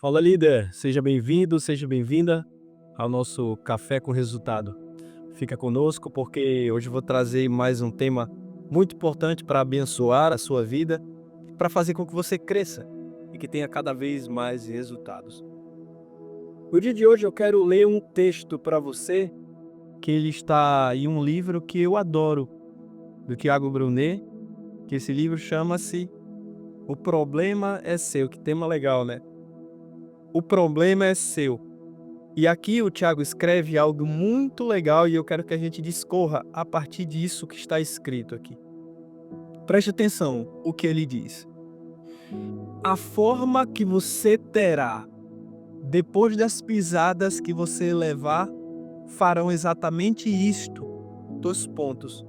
Fala, líder! Seja bem-vindo, seja bem-vinda ao nosso Café com Resultado. Fica conosco porque hoje eu vou trazer mais um tema muito importante para abençoar a sua vida, para fazer com que você cresça e que tenha cada vez mais resultados. No dia de hoje eu quero ler um texto para você que ele está em um livro que eu adoro, do Tiago Brunet, que esse livro chama-se O Problema é Seu. Que tema legal, né? O problema é seu. E aqui o Tiago escreve algo muito legal e eu quero que a gente discorra a partir disso que está escrito aqui. Preste atenção o que ele diz. A forma que você terá depois das pisadas que você levar farão exatamente isto. Dois pontos.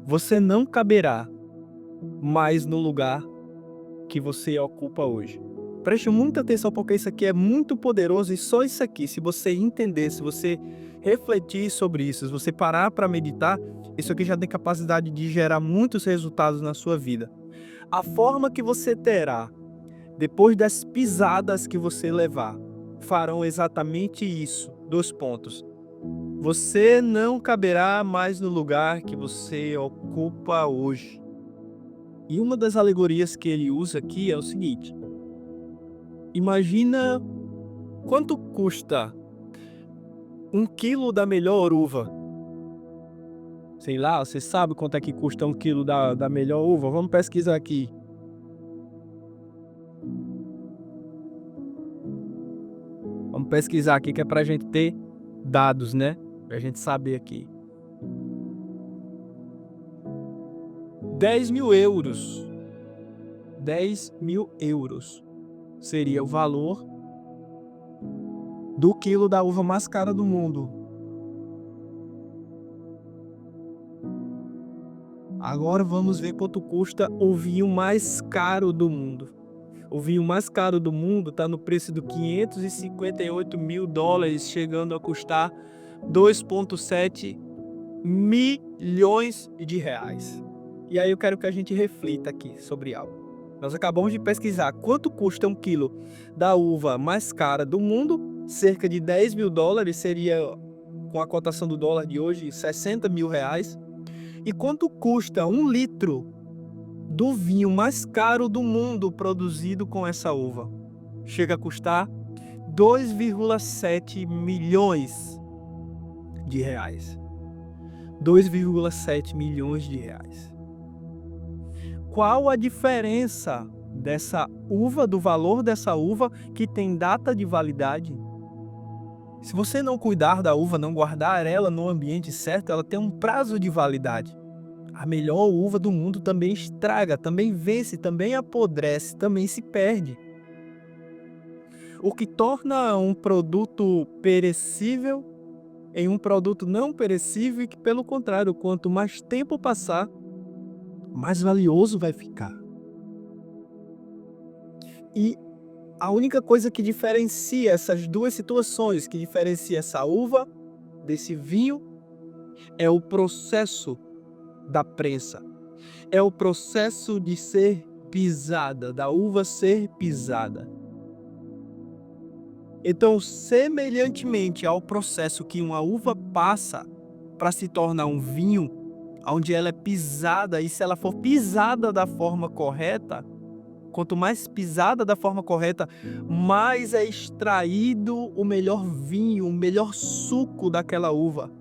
Você não caberá mais no lugar que você ocupa hoje. Preste muita atenção porque isso aqui é muito poderoso e só isso aqui, se você entender, se você refletir sobre isso, se você parar para meditar, isso aqui já tem capacidade de gerar muitos resultados na sua vida. A forma que você terá depois das pisadas que você levar farão exatamente isso. Dois pontos. Você não caberá mais no lugar que você ocupa hoje. E uma das alegorias que ele usa aqui é o seguinte: imagina quanto custa 1 quilo da melhor uva. Sei lá, você sabe quanto é que custa 1 quilo da melhor uva? Vamos pesquisar aqui. Vamos pesquisar aqui que é pra gente ter dados, né? Pra gente saber aqui. 10.000 euros. 10.000 euros seria o valor do quilo da uva mais cara do mundo. Agora vamos ver quanto custa o vinho mais caro do mundo. O vinho mais caro do mundo está no preço de 558 mil dólares, chegando a custar 2,7 milhões de reais. E aí eu quero que a gente reflita aqui sobre algo. Nós acabamos de pesquisar quanto custa 1 quilo da uva mais cara do mundo, cerca de 10 mil dólares, seria, com a cotação do dólar de hoje, 60 mil reais. E quanto custa 1 litro do vinho mais caro do mundo produzido com essa uva? Chega a custar 2,7 milhões de reais. 2,7 milhões de reais. Qual a diferença dessa uva, do valor dessa uva que tem data de validade? Se você não cuidar da uva, não guardar ela no ambiente certo, ela tem um prazo de validade. A melhor uva do mundo também estraga, também vence, também apodrece, também se perde. O que torna um produto perecível em um produto não perecível e que, pelo contrário, quanto mais tempo passar, mais valioso vai ficar. E a única coisa que diferencia essas duas situações, que diferencia essa uva desse vinho, é o processo da prensa. É o processo de ser pisada, da uva ser pisada. Então, semelhantemente ao processo que uma uva passa para se tornar um vinho, onde ela é pisada, e se ela for pisada da forma correta, quanto mais pisada da forma correta, mais é extraído o melhor vinho, o melhor suco daquela uva.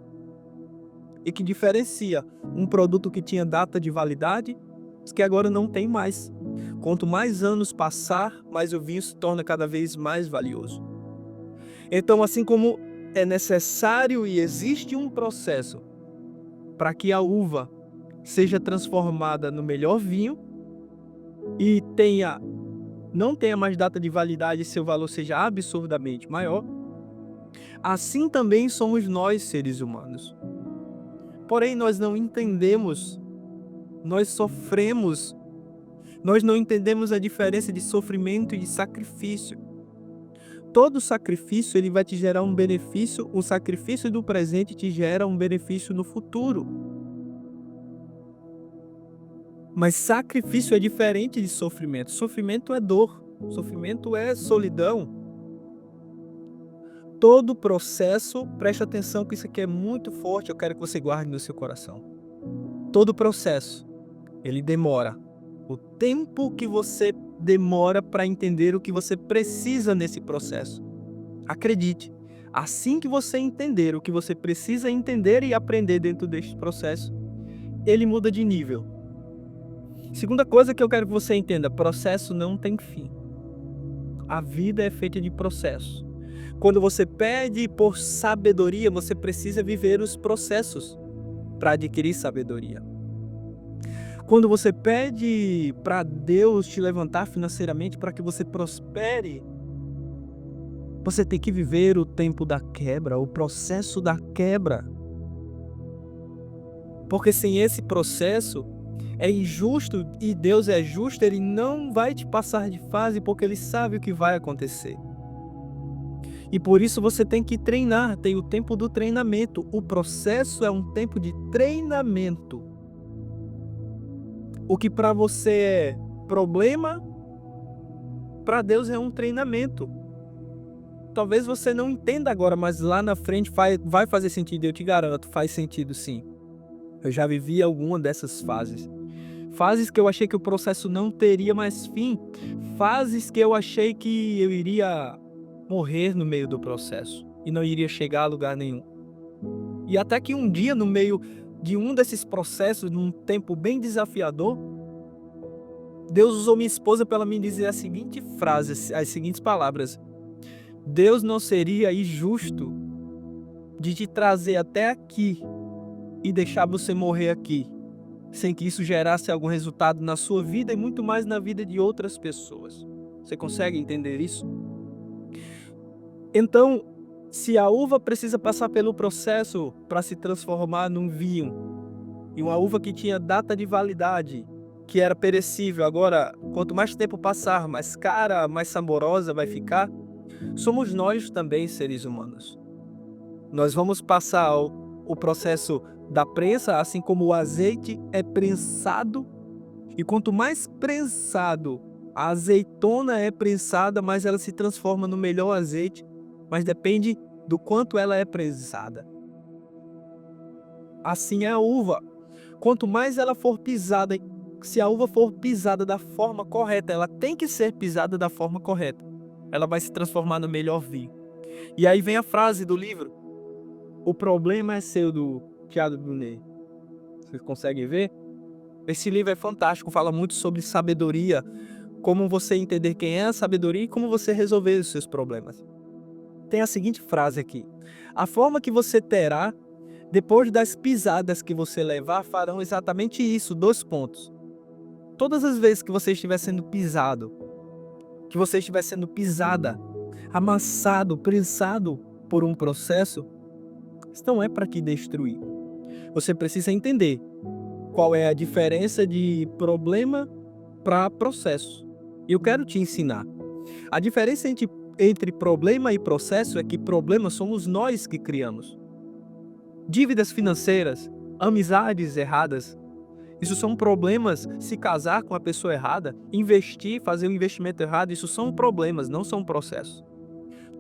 E que diferencia um produto que tinha data de validade, que agora não tem mais. Quanto mais anos passar, mais o vinho se torna cada vez mais valioso. Então, assim como é necessário e existe um processo para que a uva seja transformada no melhor vinho e não tenha mais data de validade e seu valor seja absurdamente maior, assim também somos nós, seres humanos. Porém, nós não entendemos, nós sofremos, nós não entendemos a diferença de sofrimento e de sacrifício. Todo sacrifício ele vai te gerar um benefício, o sacrifício do presente te gera um benefício no futuro. Mas sacrifício é diferente de sofrimento. Sofrimento é dor. Sofrimento é solidão. Todo processo, preste atenção que isso aqui é muito forte, eu quero que você guarde no seu coração. Todo processo, ele demora. O tempo que você demora para entender o que você precisa nesse processo. Acredite, assim que você entender o que você precisa entender e aprender dentro deste processo, ele muda de nível. Segunda coisa que eu quero que você entenda, processo não tem fim. A vida é feita de processo. Quando você pede por sabedoria, você precisa viver os processos para adquirir sabedoria. Quando você pede para Deus te levantar financeiramente para que você prospere, você tem que viver o tempo da quebra, o processo da quebra. Porque sem esse processo é injusto e Deus é justo, Ele não vai te passar de fase porque Ele sabe o que vai acontecer. E por isso você tem que treinar, tem o tempo do treinamento. O processo é um tempo de treinamento. O que para você é problema, para Deus é um treinamento. Talvez você não entenda agora, mas lá na frente vai fazer sentido, eu te garanto, faz sentido sim. Eu já vivi alguma dessas fases. Fases que eu achei que o processo não teria mais fim. Fases que eu achei que eu iria morrer no meio do processo e não iria chegar a lugar nenhum. E até que um dia, no meio de um desses processos, num tempo bem desafiador, Deus usou minha esposa para me dizer a seguinte frase, as seguintes palavras: Deus não seria injusto de te trazer até aqui e deixar você morrer aqui, sem que isso gerasse algum resultado na sua vida e muito mais na vida de outras pessoas. Você consegue entender isso? Então, se a uva precisa passar pelo processo para se transformar num vinho, e uma uva que tinha data de validade, que era perecível, agora, quanto mais tempo passar, mais cara, mais saborosa vai ficar, somos nós também seres humanos. Nós vamos passar o processo da prensa, assim como o azeite é prensado, e quanto mais prensado a azeitona é prensada, mais ela se transforma no melhor azeite, mas depende do quanto ela é prensada. Assim é a uva. Quanto mais ela for pisada, se a uva for pisada da forma correta, ela tem que ser pisada da forma correta, ela vai se transformar no melhor vinho. E aí vem a frase do livro: o problema é seu, do Thiago Brunet. Vocês conseguem ver? Esse livro é fantástico, fala muito sobre sabedoria, como você entender quem é a sabedoria e como você resolver os seus problemas. Tem a seguinte frase aqui: a forma que você terá depois das pisadas que você levar farão exatamente isso, 2 pontos. Todas as vezes que você estiver sendo pisado, que você estiver sendo pisada, amassado, prensado por um processo, isso não é para te destruir. Você precisa entender qual é a diferença de problema para processo. E eu quero te ensinar. A diferença entre problema e processo é que problema somos nós que criamos. Dívidas financeiras, amizades erradas, isso são problemas. Se casar com a pessoa errada, investir, fazer um investimento errado, isso são problemas, não são processos.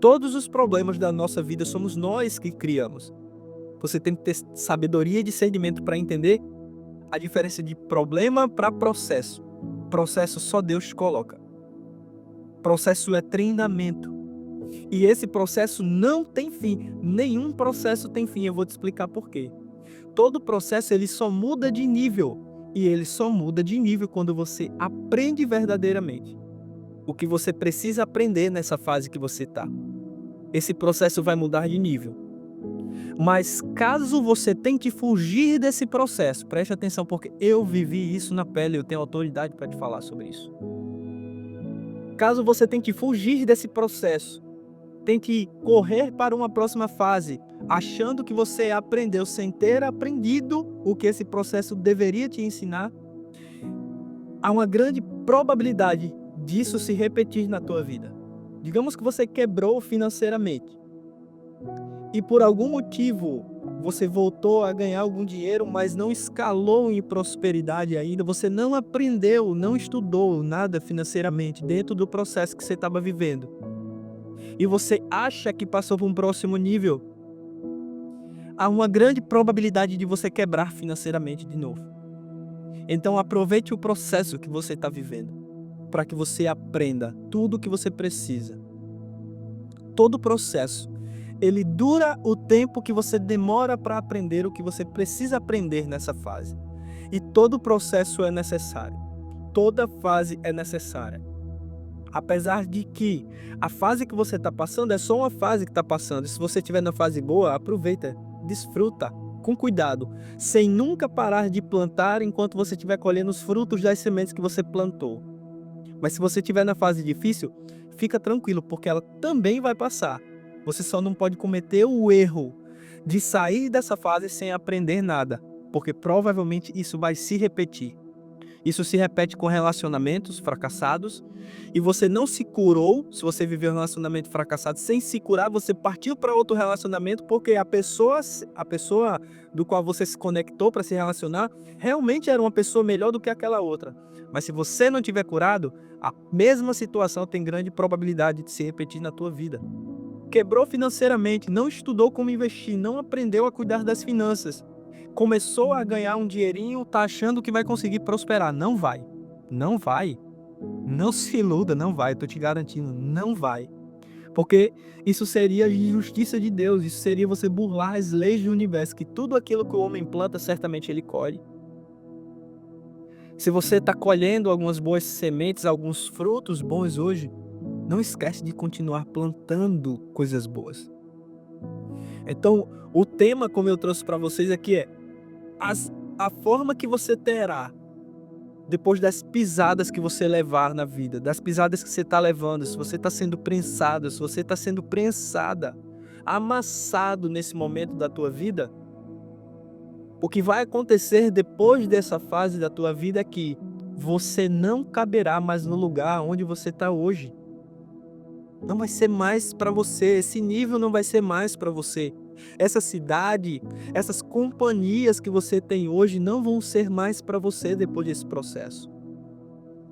Todos os problemas da nossa vida somos nós que criamos. Você tem que ter sabedoria e discernimento para entender a diferença de problema para processo. Processo só Deus te coloca. Processo é treinamento. E esse processo não tem fim. Nenhum processo tem fim. Eu vou te explicar por quê. Todo processo ele só muda de nível. E ele só muda de nível quando você aprende verdadeiramente o que você precisa aprender nessa fase que você está. Esse processo vai mudar de nível. Mas caso você tente fugir desse processo, preste atenção, porque eu vivi isso na pele, eu tenho autoridade para te falar sobre isso. Caso você tente fugir desse processo, tente correr para uma próxima fase, achando que você aprendeu sem ter aprendido o que esse processo deveria te ensinar, há uma grande probabilidade disso se repetir na tua vida. Digamos que você quebrou financeiramente e por algum motivo você voltou a ganhar algum dinheiro, mas não escalou em prosperidade ainda, você não aprendeu, não estudou nada financeiramente dentro do processo que você estava vivendo. E você acha que passou para um próximo nível, há uma grande probabilidade de você quebrar financeiramente de novo. Então aproveite o processo que você está vivendo, para que você aprenda tudo o que você precisa. Todo o processo, ele dura o tempo que você demora para aprender o que você precisa aprender nessa fase. E todo o processo é necessário. Toda fase é necessária. Apesar de que a fase que você está passando é só uma fase que está passando. Se você estiver na fase boa, aproveita, desfruta, com cuidado, sem nunca parar de plantar enquanto você estiver colhendo os frutos das sementes que você plantou. Mas se você estiver na fase difícil, fica tranquilo, porque ela também vai passar. Você só não pode cometer o erro de sair dessa fase sem aprender nada, porque provavelmente isso vai se repetir. Isso se repete com relacionamentos fracassados, e você não se curou. Se você viveu um relacionamento fracassado sem se curar, você partiu para outro relacionamento porque a pessoa do qual você se conectou para se relacionar realmente era uma pessoa melhor do que aquela outra. Mas se você não tiver curado, a mesma situação tem grande probabilidade de se repetir na tua vida. Quebrou financeiramente, não estudou como investir, não aprendeu a cuidar das finanças. Começou a ganhar um dinheirinho, tá achando que vai conseguir prosperar. Não vai. Não vai. Não se iluda, não vai. Eu tô te garantindo, não vai. Porque isso seria injustiça de Deus, isso seria você burlar as leis do universo, que tudo aquilo que o homem planta, certamente ele colhe. Se você está colhendo algumas boas sementes, alguns frutos bons hoje, não esquece de continuar plantando coisas boas. Então, o tema, como eu trouxe para vocês aqui, é a forma que você terá depois das pisadas que você levar na vida, das pisadas que você está levando, se você está sendo prensado, se você está sendo prensada, amassado nesse momento da tua vida, o que vai acontecer depois dessa fase da tua vida é que você não caberá mais no lugar onde você está hoje. Não vai ser mais para você, esse nível não vai ser mais para você. Essa cidade, essas companhias que você tem hoje não vão ser mais para você depois desse processo.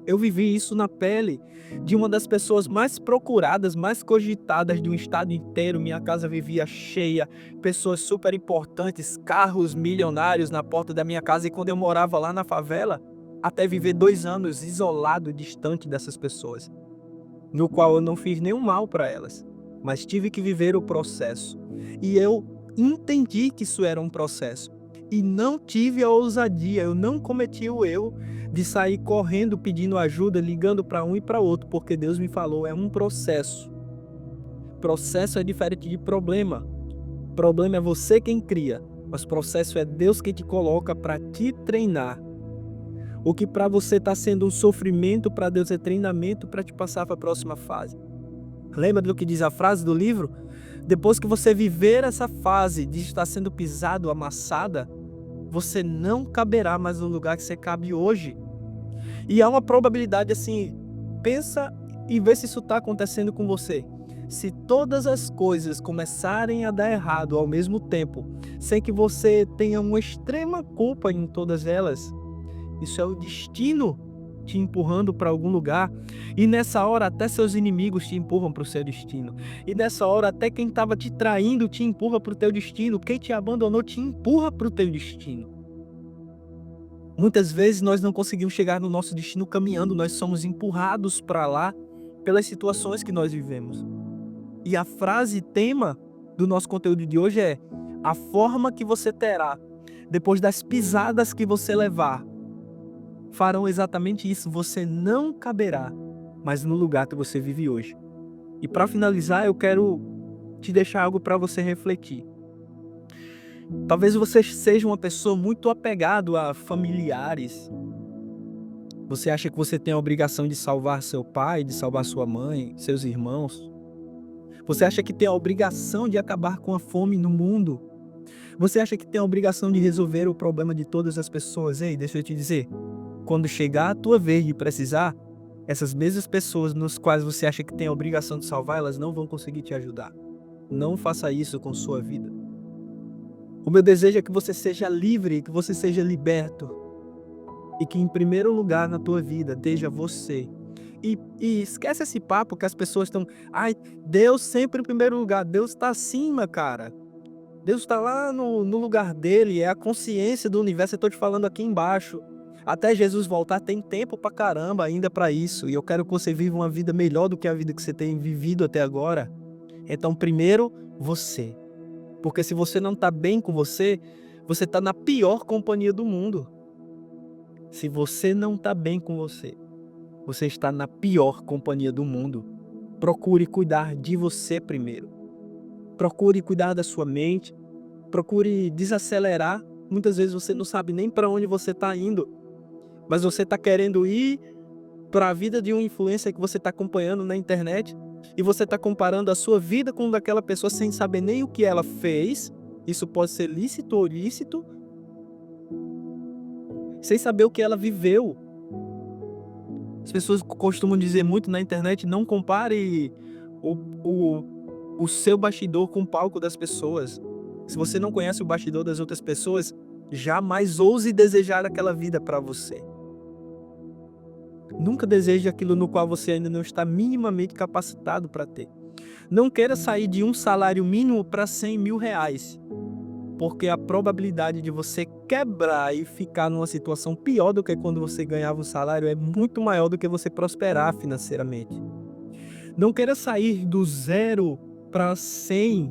Eu vivi isso na pele de uma das pessoas mais procuradas, mais cogitadas de um estado inteiro. Minha casa vivia cheia, pessoas super importantes, carros milionários na porta da minha casa. E quando eu morava lá na favela, até viver 2 anos isolado, distante dessas pessoas, no qual eu não fiz nenhum mal para elas, mas tive que viver o processo. E eu entendi que isso era um processo. E não tive a ousadia, eu não cometi o erro de sair correndo pedindo ajuda, ligando para um e para outro, porque Deus me falou, é um processo. Processo é diferente de problema. Problema é você quem cria, mas processo é Deus quem te coloca para te treinar. O que para você está sendo um sofrimento, para Deus é treinamento para te passar para a próxima fase. Lembra do que diz a frase do livro? Depois que você viver essa fase de estar sendo pisado, amassada, você não caberá mais no lugar que você cabe hoje. E há uma probabilidade assim, pensa e vê se isso está acontecendo com você. Se todas as coisas começarem a dar errado ao mesmo tempo, sem que você tenha uma extrema culpa em todas elas, isso é o destino te empurrando para algum lugar. E nessa hora até seus inimigos te empurram para o seu destino. E nessa hora até quem estava te traindo te empurra para o teu destino. Quem te abandonou te empurra para o teu destino. Muitas vezes nós não conseguimos chegar no nosso destino caminhando. Nós somos empurrados para lá pelas situações que nós vivemos. E a frase tema do nosso conteúdo de hoje é: a forma que você terá depois das pisadas que você levar farão exatamente isso. Você não caberá mais no lugar que você vive hoje. E para finalizar, eu quero te deixar algo para você refletir. Talvez você seja uma pessoa muito apegado a familiares. Você acha que você tem a obrigação de salvar seu pai, de salvar sua mãe, seus irmãos. Você acha que tem a obrigação de acabar com a fome no mundo. Você acha que tem a obrigação de resolver o problema de todas as pessoas. Ei, deixa eu te dizer. Quando chegar a tua vez de precisar, essas mesmas pessoas nos quais você acha que tem a obrigação de salvar, elas não vão conseguir te ajudar. Não faça isso com sua vida. O meu desejo é que você seja livre, que você seja liberto. E que em primeiro lugar na tua vida esteja você. E esquece esse papo que as pessoas estão... Ai, Deus sempre em primeiro lugar. Deus está acima, cara. Deus está lá no lugar dele. É a consciência do universo. Eu estou te falando aqui embaixo. Até Jesus voltar tem tempo pra caramba ainda pra isso. E eu quero que você viva uma vida melhor do que a vida que você tem vivido até agora. Então primeiro, você. Porque se você não está bem com você, você está na pior companhia do mundo. Se você não está bem com você, você está na pior companhia do mundo. Procure cuidar de você primeiro. Procure cuidar da sua mente. Procure desacelerar. Muitas vezes você não sabe nem para onde você está indo, mas você está querendo ir para a vida de uma influência que você está acompanhando na internet e você está comparando a sua vida com daquela pessoa sem saber nem o que ela fez. Isso pode ser lícito ou ilícito, sem saber o que ela viveu. As pessoas costumam dizer muito na internet: não compare o seu bastidor com o palco das pessoas. Se você não conhece o bastidor das outras pessoas, jamais ouse desejar aquela vida para você. Nunca deseje aquilo no qual você ainda não está minimamente capacitado para ter. Não queira sair de um salário mínimo para 100 mil reais, porque a probabilidade de você quebrar e ficar numa situação pior do que quando você ganhava um salário é muito maior do que você prosperar financeiramente. Não queira sair do 0 para 100,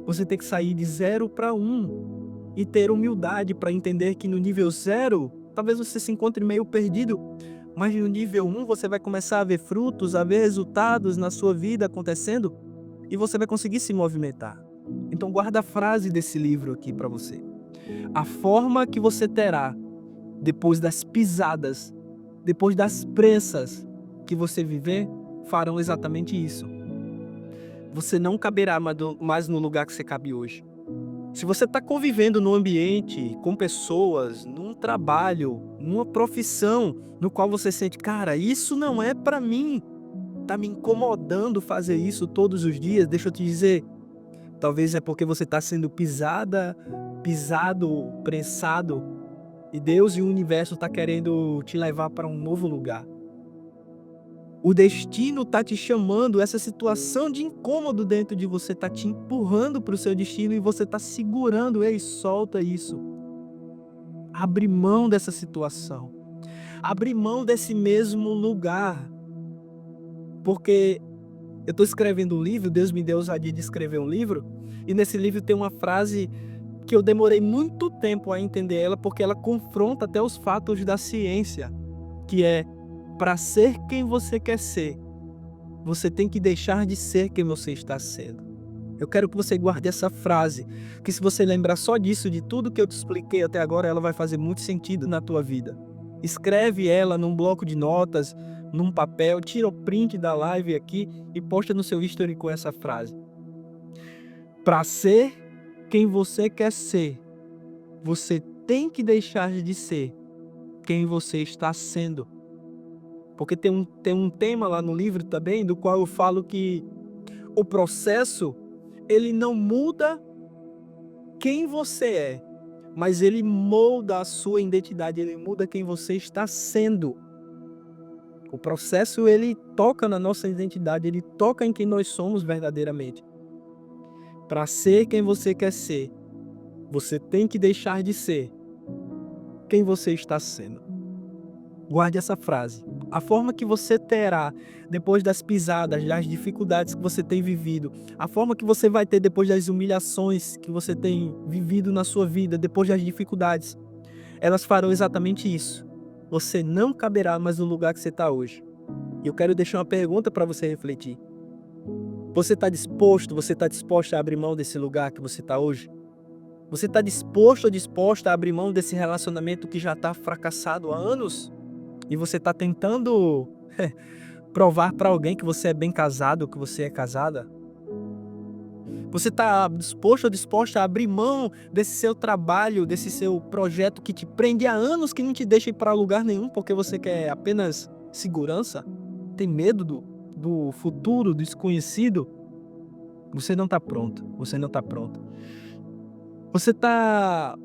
você tem que sair de 0 para 1 e ter humildade para entender que no nível 0, talvez você se encontre meio perdido, mas no nível 1 você vai começar a ver frutos, a ver resultados na sua vida acontecendo e você vai conseguir se movimentar. Então guarda a frase desse livro aqui para você. A forma que você terá depois das pisadas, depois das pressas que você viver, farão exatamente isso. Você não caberá mais no lugar que você cabe hoje. Se você está convivendo num ambiente, com pessoas, num trabalho, numa profissão, no qual você sente, cara, isso não é para mim, tá me incomodando fazer isso todos os dias, deixa eu te dizer, talvez é porque você está sendo pisado, prensado, e Deus e o universo está querendo te levar para um novo lugar. O destino está te chamando, essa situação de incômodo dentro de você está te empurrando para o seu destino e você está segurando. Ei, solta isso. Abre mão dessa situação. Abre mão desse mesmo lugar. Porque eu estou escrevendo um livro, Deus me deu a ousadia de escrever um livro, e nesse livro tem uma frase que eu demorei muito tempo a entender ela, porque ela confronta até os fatos da ciência, que é: para ser quem você quer ser, você tem que deixar de ser quem você está sendo. Eu quero que você guarde essa frase, que se você lembrar só disso, de tudo que eu te expliquei até agora, ela vai fazer muito sentido na tua vida. Escreve ela num bloco de notas, num papel, tira o print da live aqui e posta no seu history com essa frase. Para ser quem você quer ser, você tem que deixar de ser quem você está sendo. Porque tem um tema lá no livro também, do qual eu falo que o processo, ele não muda quem você é, mas ele molda a sua identidade, ele muda quem você está sendo. O processo, ele toca na nossa identidade, ele toca em quem nós somos verdadeiramente. Para ser quem você quer ser, você tem que deixar de ser quem você está sendo. Guarde essa frase. A forma que você terá depois das pisadas, das dificuldades que você tem vivido, a forma que você vai ter depois das humilhações que você tem vivido na sua vida, depois das dificuldades, elas farão exatamente isso. Você não caberá mais no lugar que você está hoje. E eu quero deixar uma pergunta para você refletir. Você está disposta a abrir mão desse lugar que você está hoje? Você está disposto ou disposta a abrir mão desse relacionamento que já está fracassado há anos? E você está tentando provar para alguém que você é bem casado, que você é casada? Você está disposto ou disposta a abrir mão desse seu trabalho, desse seu projeto que te prende há anos, que não te deixa ir para lugar nenhum porque você quer apenas segurança? Tem medo do futuro, do desconhecido? Você não está pronto, você não está pronto. Você está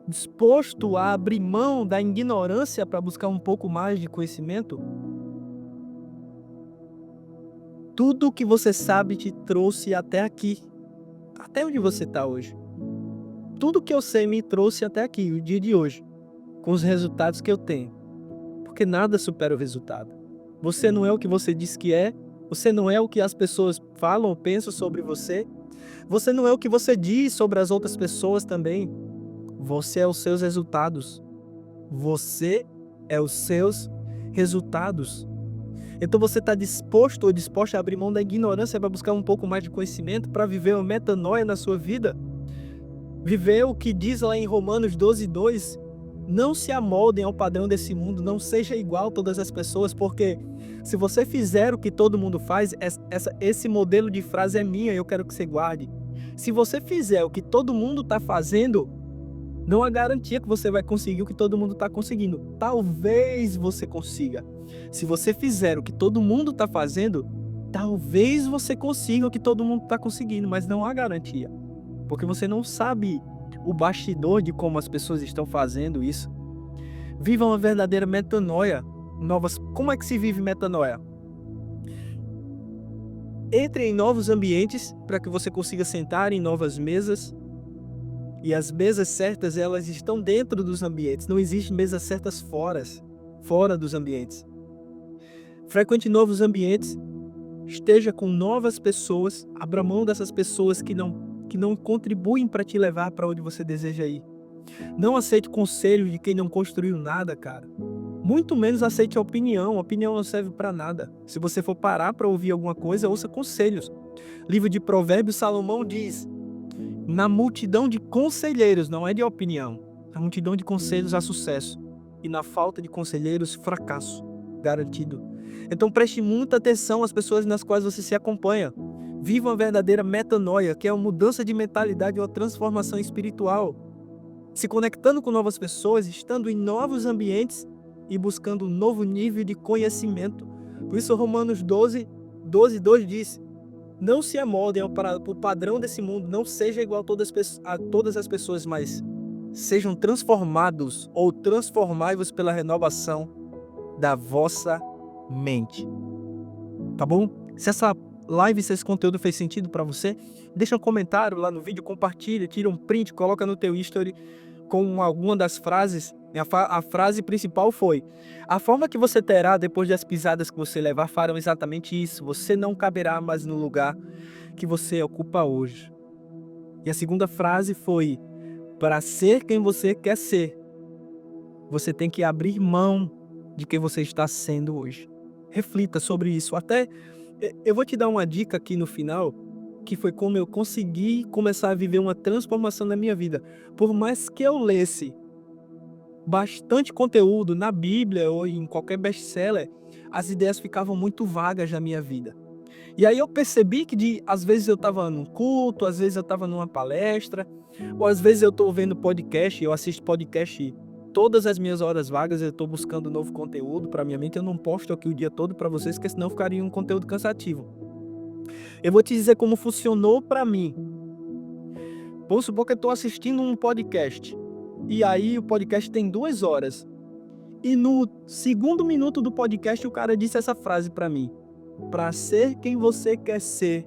disposto a abrir mão da ignorância para buscar um pouco mais de conhecimento? Tudo que você sabe te trouxe até aqui, até onde você está hoje. Tudo que eu sei me trouxe até aqui, o dia de hoje, com os resultados que eu tenho. Porque nada supera o resultado. Você não é o que você diz que é, você não é o que as pessoas falam ou pensam sobre você, você não é o que você diz sobre as outras pessoas também. Você é os seus resultados. Você é os seus resultados. Então você está disposto ou disposta a abrir mão da ignorância para buscar um pouco mais de conhecimento, para viver uma metanoia na sua vida? Viver o que diz lá em Romanos 12:2, não se amoldem ao padrão desse mundo, não seja igual a todas as pessoas, porque se você fizer o que todo mundo faz, esse modelo de frase é minha e eu quero que você guarde. Se você fizer o que todo mundo está fazendo, não há garantia que você vai conseguir o que todo mundo está conseguindo. Talvez você consiga. Se você fizer o que todo mundo está fazendo, talvez você consiga o que todo mundo está conseguindo, mas não há garantia. Porque você não sabe o bastidor de como as pessoas estão fazendo isso. Viva uma verdadeira metanoia. Como é que se vive metanoia? Entre em novos ambientes para que você consiga sentar em novas mesas. E as mesas certas, elas estão dentro dos ambientes. Não existem mesas certas fora dos ambientes. Frequente novos ambientes. Esteja com novas pessoas. Abra mão dessas pessoas que não contribuem para te levar para onde você deseja ir. Não aceite conselho de quem não construiu nada, cara. Muito menos aceite a opinião. A opinião não serve para nada. Se você for parar para ouvir alguma coisa, ouça conselhos. Livro de Provérbios, Salomão diz: na multidão de conselheiros, não é de opinião, na multidão de conselhos há sucesso, e na falta de conselheiros, fracasso garantido. Então preste muita atenção às pessoas nas quais você se acompanha. Viva uma verdadeira metanoia, que é uma mudança de mentalidade, uma transformação espiritual. Se conectando com novas pessoas, estando em novos ambientes e buscando um novo nível de conhecimento. Por isso Romanos 12:2 diz: não se amoldem ao padrão desse mundo, não seja igual a todas as pessoas, mas sejam transformados ou transformai-vos pela renovação da vossa mente. Tá bom? Se essa live, se esse conteúdo fez sentido para você, deixa um comentário lá no vídeo, compartilha, tira um print, coloca no teu history com alguma das frases. A frase principal foi: a forma que você terá depois das pisadas que você levar farão exatamente isso. Você não caberá mais no lugar que você ocupa hoje. E a segunda frase foi: para ser quem você quer ser, você tem que abrir mão de quem você está sendo hoje. Reflita sobre isso. Até eu vou te dar uma dica aqui no final, que foi como eu consegui começar a viver uma transformação na minha vida. Por mais que eu lesse bastante conteúdo na Bíblia ou em qualquer best-seller, as ideias ficavam muito vagas na minha vida. E aí eu percebi que às vezes eu estava num culto, às vezes eu estava numa palestra, ou às vezes eu estou vendo podcast, eu assisto podcast todas as minhas horas vagas, eu estou buscando novo conteúdo para minha mente. Eu não posto aqui o dia todo para vocês, porque senão ficaria um conteúdo cansativo. Eu vou te dizer como funcionou para mim. Vamos supor que eu estou assistindo um podcast. E aí o podcast tem 2 horas. E no segundo minuto do podcast o cara disse essa frase para mim: para ser quem você quer ser,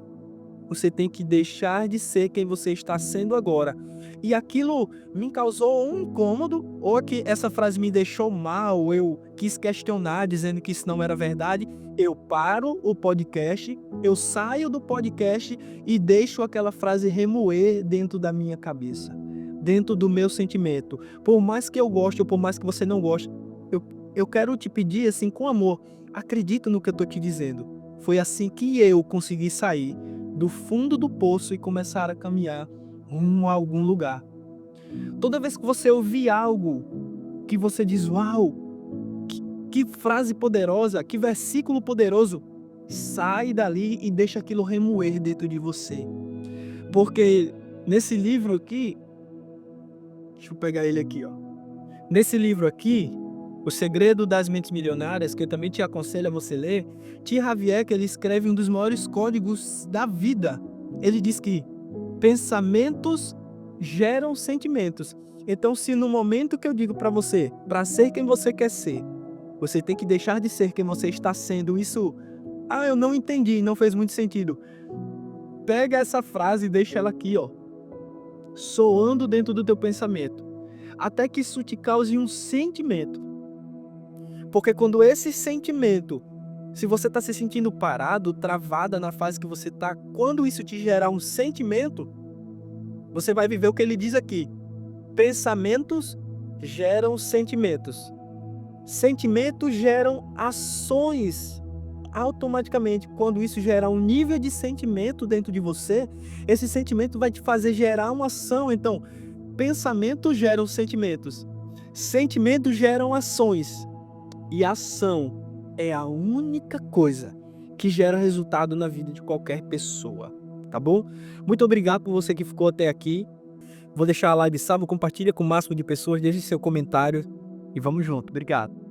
você tem que deixar de ser quem você está sendo agora. E aquilo me causou um incômodo, ou que essa frase me deixou mal, eu quis questionar dizendo que isso não era verdade. Eu paro o podcast, eu saio do podcast e deixo aquela frase remoer dentro da minha cabeça, dentro do meu sentimento. Por mais que eu goste ou por mais que você não goste, eu quero te pedir assim com amor, acredita no que eu estou te dizendo. Foi assim que eu consegui sair do fundo do poço e começar a caminhar rumo a algum lugar. Toda vez que você ouvir algo que você diz: uau, que frase poderosa, que versículo poderoso, sai dali e deixa aquilo remoer dentro de você. Porque nesse livro aqui, deixa eu pegar ele aqui, ó. Nesse livro aqui, O Segredo das Mentes Milionárias, que eu também te aconselho a você ler, T. Harv Eker, ele escreve um dos maiores códigos da vida. Ele diz que pensamentos geram sentimentos. Então, se no momento que eu digo para você, para ser quem você quer ser, você tem que deixar de ser quem você está sendo, isso, eu não entendi, não fez muito sentido. Pega essa frase e deixa ela aqui, ó, soando dentro do teu pensamento, até que isso te cause um sentimento. Porque quando esse sentimento, se você está se sentindo parado, travada na fase que você está, quando isso te gerar um sentimento, você vai viver o que ele diz aqui. Pensamentos geram sentimentos. Sentimentos geram ações automaticamente. Quando isso gerar um nível de sentimento dentro de você, esse sentimento vai te fazer gerar uma ação. Então, pensamentos geram sentimentos. Sentimentos geram ações. E ação é a única coisa que gera resultado na vida de qualquer pessoa, tá bom? Muito obrigado por você que ficou até aqui. Vou deixar a live salva, compartilha com o máximo de pessoas, deixe seu comentário e vamos junto. Obrigado.